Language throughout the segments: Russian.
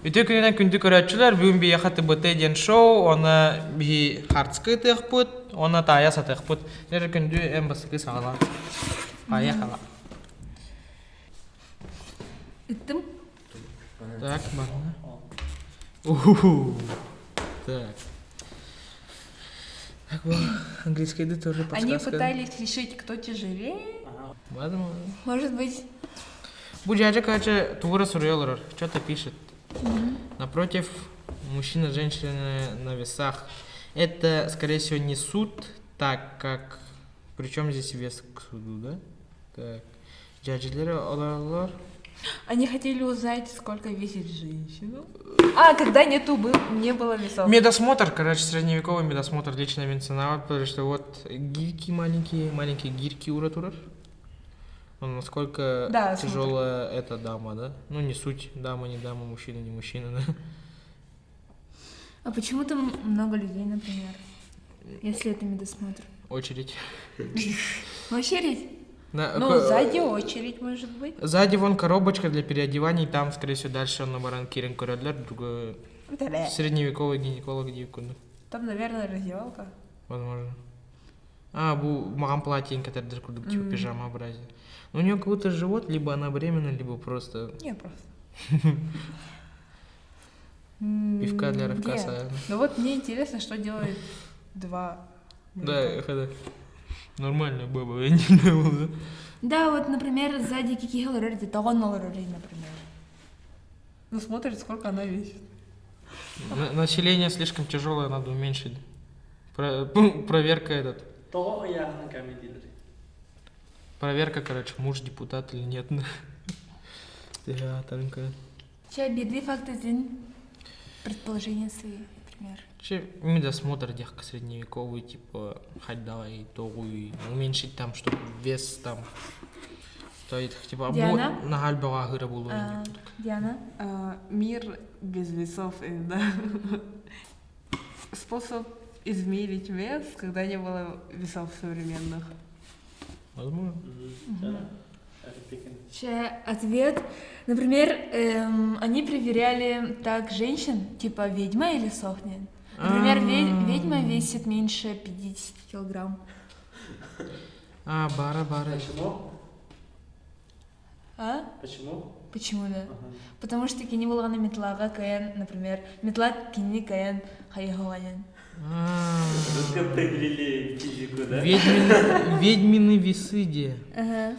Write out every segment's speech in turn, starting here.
Үтө күнінен күнді көрәтшілер, бүгін бейе қаты бұты ден шоу, оны бей хартскы тұқ бұд, оны тая сатық бұд. Жәрі күнді әм басықы сағала. Ая қала. Үттім? Так, барна. Уху. Так. Так, вот, английский тоже подсказка. Они пытались решить, кто тяжелее. Возможно. Может быть. Буджаджа, короче, тура сурьелор, что-то пишет. Напротив, мужчина, женщина на весах. Это, скорее всего, не суд, так как... Причем здесь вес к суду, да? Так. Джаджилер, олар. Они хотели узнать, сколько весит женщина. А, когда не было весов. Медосмотр, короче, средневековый медосмотр личная медицина, потому что вот гирьки маленькие гирьки уратурар. Насколько да, тяжелая эта дама, да? Ну, не суть, дама, не дама, мужчина, не мужчина, да? А почему там много людей, например, если это медосмотр? Очередь. Очередь? Да, ну, сзади очередь, может быть. Сзади вон коробочка для переодеваний, там, скорее всего, дальше на баранкирин коридор, другой... Средневековый гинеколог девкунду. Там, наверное, раздевалка. Возможно. Маған платье, который даже типа пижамообразие. Но у нее как будто живот, либо она беременна, либо просто... Не, просто. Пивка для Равкаса. Ну вот мне интересно, что делает два. Да, нормальная баба, я не знаю, да? Да, вот, например, сзади Кики Хиллари, Тагонна например. Ну, смотрит, сколько она весит. Население слишком тяжелое, надо уменьшить. Проверка этот. Проверка, короче, муж депутат или нет. Да, тонко. Сейчас беды факты день. Предположения свои, например. Медосмотр дехка средневековый, типа, хоть давай тогуй, уменьшить там, чтобы вес там стоит, типа, на гальбага гыра было. Диана? Мир без весов, да. Способ измерить вес, когда не было весов современных. Возможно. Ответ. Например, они проверяли так женщин, типа ведьма или сохнет. Например, ведьма весит меньше 50 килограмм. Бара. Почему? А? Почему? Почему, да? Потому что кини булганы метлага каян, например, метла кини каян хайхованян. Только определили физику, да? Ведьмины весы, где? Ага.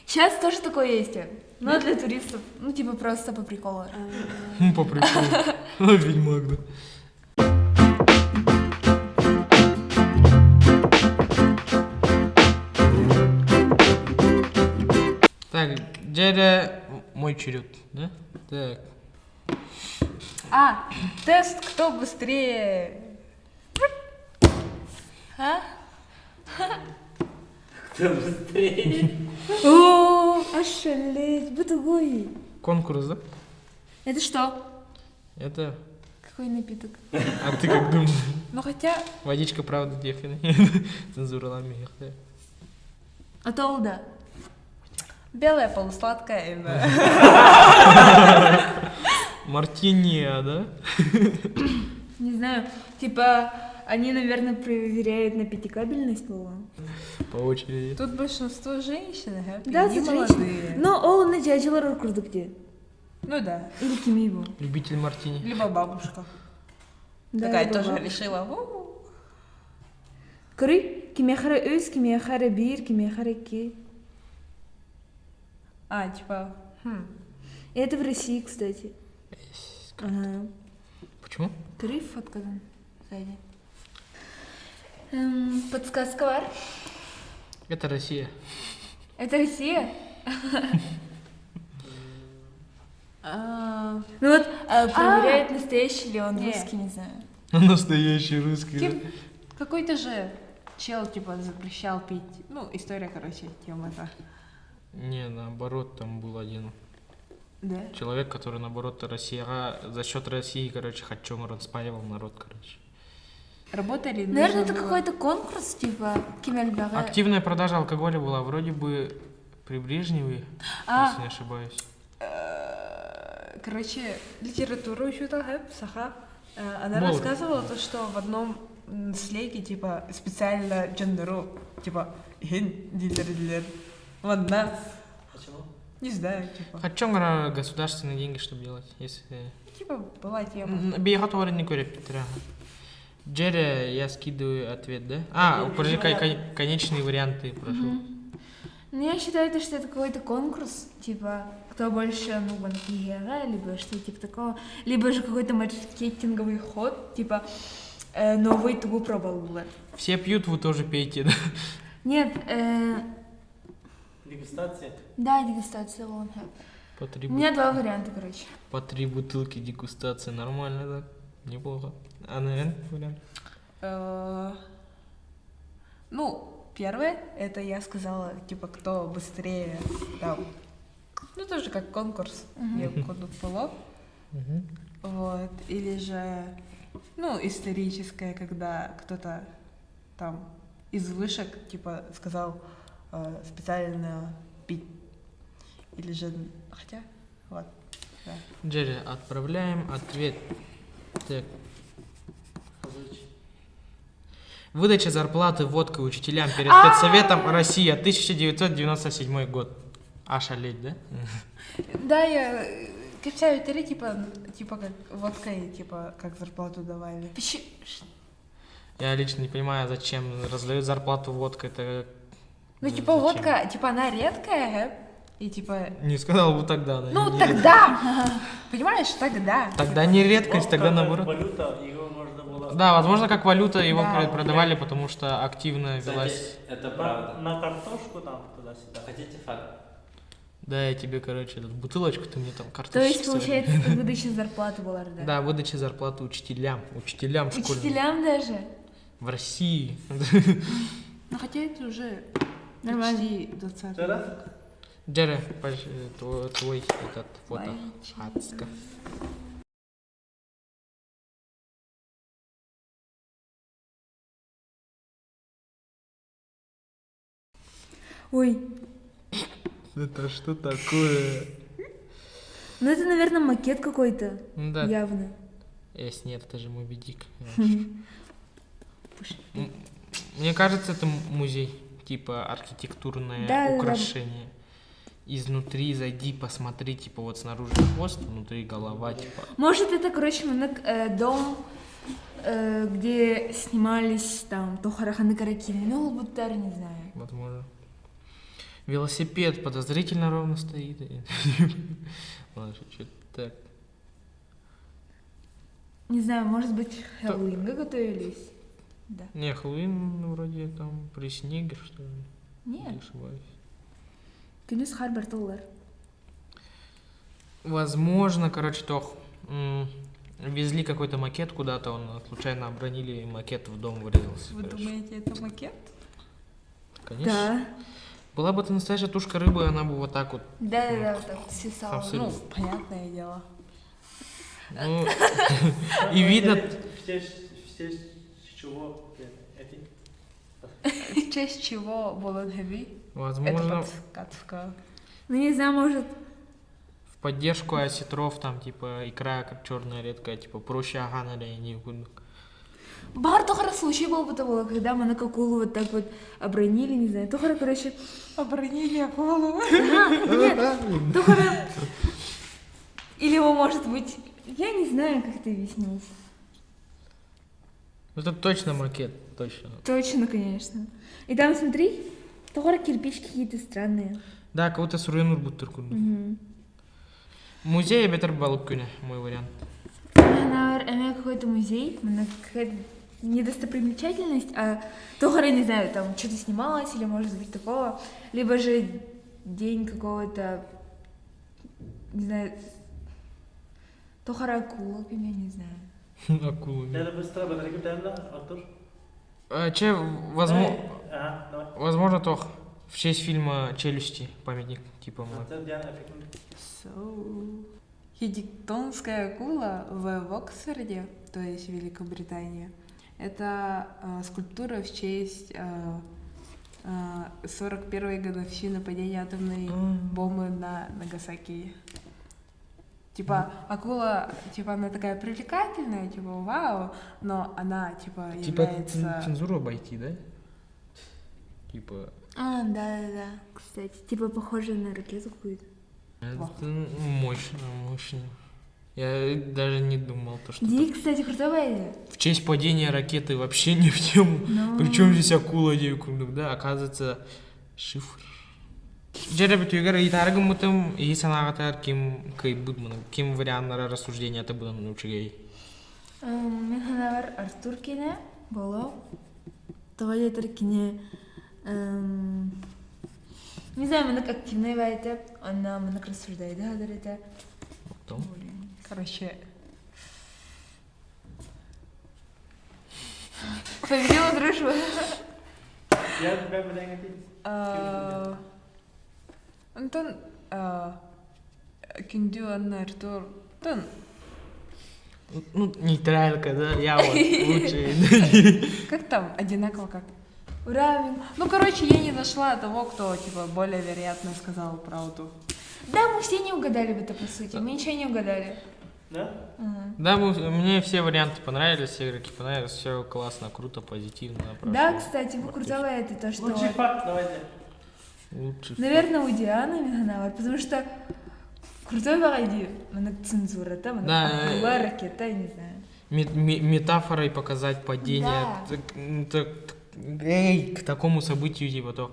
Сейчас тоже такое есть, но для туристов, ну типа просто по приколу. По приколу. Ведьмак, да. Так, дядя, мой черед, да? Так. Тест, кто быстрее. А? Кто быстрее? О, ошалеть, бутугой. Конкурс, да? Это что? Это... Какой напиток? А ты как думаешь? Ну хотя... Водичка, правда, дефина. Цензура лами. А то да. Белая полусладкая, да. Мартини, да? Не знаю, типа, они, наверное, проверяют на пятикабельность пола. По очереди. Тут большинство женщин, Да, они это молодые. женщины. Но ол на дяджилар курдукте. Ну да. Или кимибу. Любитель мартини. Либо бабушка. Да, Такая либо тоже бабушка. решила. Кыры, кимехара өз, кимехара бир, кимехара ки. Типа. Это в России, кстати. Ага. Почему? Кыры фоткадан сзади. Подсказка бар. Это Россия. Это Россия? А, Ну вот, проверяет, настоящий ли он Не. русский, не знаю. Настоящий русский. да? Какой-то же чел, типа, запрещал пить. Ну, история, короче, тема-то. Не, наоборот, там был один Да? человек, который, наоборот, за счет России, короче, Хачомар спаивал народ, короче. Работали? Наверное, нужно это было- какой-то конкурс, типа Кимельбага. Активная продажа алкоголя была вроде бы при Брежневе, А. если не ошибаюсь. короче, литературу учу-то, Саха. Она Молод. рассказывала то, что в одном слеге, типа, специально джендеру, типа, дилер. Ладно, Почему? не знаю, типа. Хочу государственные деньги, чтобы делать, если... Типа, была тема. Бейхат не курит, Петра. Джерри, я скидываю ответ, да? А, подожди, конечные варианты, прошу. Ну, я считаю, то, что это какой-то конкурс, типа, кто больше, ну, банкира, либо что типа такого, либо же какой-то маркетинговый ход, типа, новый тубу пробовал. Все пьют, вы тоже пейте, да? Нет, Дегустация? да, дегустация лонга. По три, У меня два варианта, короче. по 3 бутылки дегустации, нормально, так? Неплохо. А, наверное, вариант? Ну, первое, это я сказала, типа, кто быстрее там. Ну, тоже как конкурс, я коду пыло. Мгм. Вот. Или же, ну, историческое, когда кто-то там из вышек, типа, сказал специально пить. Или же, хотя, вот, да. Джерри, отправляем ответ. Так. Озвучь. Выдача зарплаты водкой учителям перед Педсоветом Россия, 1997 год. Ошалеть, да? Да, я копчаю три, типа как водкой, типа, как зарплату давали. Я лично не понимаю, зачем раздают зарплату водкой. Это... Ну, типа, зачем? водка, типа, она редкая, и типа... Не сказал бы тогда. Да, Ну, не- тогда! Понимаешь, тогда. Тогда не редкость, тогда Как наоборот. валюта, его можно было... Да, возможно, как валюта его Да. продавали, потому что активно велась. Кстати, Это на, правда. на картошку там туда-сюда. Хотите факт? Да, я тебе, короче, эту бутылочку, ты мне там То картошечки есть, получается, это выдача зарплаты была, да? Да, выдача зарплаты учителям школьным. Учителям даже? В России. Ну, хотя это уже Нормально. почти 20 Что раз? Джерри, твой этот фото. Мальчик. Адско. Ой, Это что такое? ну это, наверное, макет какой-то, Ну да, явно. если нет, это же Моби Дик. Мне кажется, это музей, типа архитектурное Да, да, да. украшение. Изнутри зайди, посмотри, типа вот снаружи хвост, внутри голова, типа. Может, это, короче, дом, где снимались там Тохараханы Каракини, ну, будто, не знаю. Возможно. Велосипед подозрительно ровно стоит. Ладно, что-то так. Не знаю, может быть, Хэллоуин готовились? Да. Не, Хэллоуин вроде там при снеге, что ли. Не Нет, ошибаюсь. Күнүс Харбар Толлар. Возможно, короче, Тох, везли какой-то макет куда-то, он случайно обронили, и макет в дом вырезался. Вы короче. думаете, это макет? Конечно. Да. Была бы ты настоящая тушка рыбы, она бы вот так вот. Да, вот так вот свисала. Абсолютно. Ну, понятное дело. Ну, и видно. В честь чего? В честь чего Волонгави? Это Возможно, подсказка. Ну, не знаю, может, в поддержку осетров, там, типа, икра черная редкая, типа, проще агана или не буду. Бар Тохара случай был бы того, когда мы на какулу вот так вот обронили, не знаю. Тохара, короче, Обронили акулу. нет, Тохара... Или его, может быть, я не знаю, как это объяснить. Это точно макет, точно. Точно, конечно. И там, смотри, Тохара кирпичики какие-то странные. Да, кого-то суренур буттыркун. Мгм. Музей Бетер Балуккуне, мой вариант. Она какой-то музей, она какая-то недостопримечательность, а Тохара, не знаю, там что-то снималось или может быть такого, либо же день какого-то, не знаю, Тохара акула, я не знаю. Акулы. Надо быстро батарейку даем, да, Артур? Че, возможно, Ага, давай. возможно, Тох, в честь фильма «Челюсти» памятник, типа, Это Диана Эффектный. Хидиктонская акула в Оксфорде, то есть Великобритания, это скульптура в честь 41-й годовщины падения атомной бомбы на Нагасаки. Типа, акула, типа, она такая привлекательная, типа, вау, но она, типа, Типа является... цензуру обойти, да? Типа... Да. Кстати, типа похоже на ракету какую-то. Это мощно, мощно. Я даже не думал, то, что Ди, кстати, крутая идея. в честь падения ракеты вообще не в тему. Ну. Причем здесь акула девкундук, да? Оказывается, шифр. Жеребе түйгер итаргы мутым, и санагатар ким кай будман, ким варианттары рассуждения это было научигей. Мен ханавар Артур кине, боло. Туалетер кине. Не знаю, менек активный вайты, она менек рассуждает, да, это. Потом. Короче, Победила дружба. Я тебя bedenken. Антон, Киндю, Анна, Артур, Антон, Ну, нейтралька, да? Я вот лучше. как там, одинаково как? Ура, Мин. Ну, короче, я не нашла того, кто, типа, более вероятно сказал правду. Да, мы все не угадали в это, по сути. Мы ничего не угадали. Да? Да, мне все варианты понравились, все игроки понравились, все классно, круто, позитивно. Да, кстати, вы крутая это то, что... Лучший факт, давайте. Лучше. Наверное, у Дианы Миханавар, потому что крутой вариант, менек цензура, там, Да, была ракета, я не знаю. Метафорой показать падение к такому событию, типа то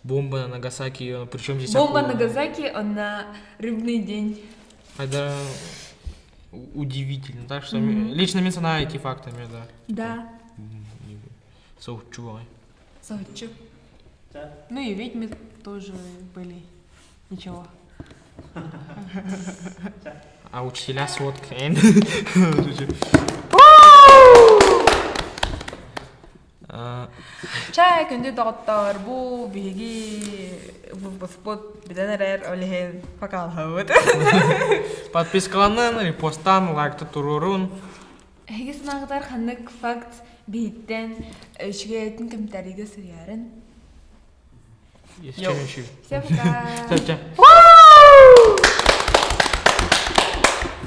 бомба на Нагасаки, причем здесь Бомба акула. на Нагасаки, он на рыбный день. Это удивительно, так что лично мне цена эти фактами, да. Да. Соучувай. Сочи. Да. Ну и ведьмы тоже были. Ничего. А учителя сводка. Чай, Киндю, доктор, бу, биги, спот, биденерер, олихен, покал хавыт. Подпискаланын, репосттан, лайкты турурун. Хеги санагдар ханнык факт биттен шүгэйтэн комментарийга сөрөөрөн. Еще. Всем пока. Всем.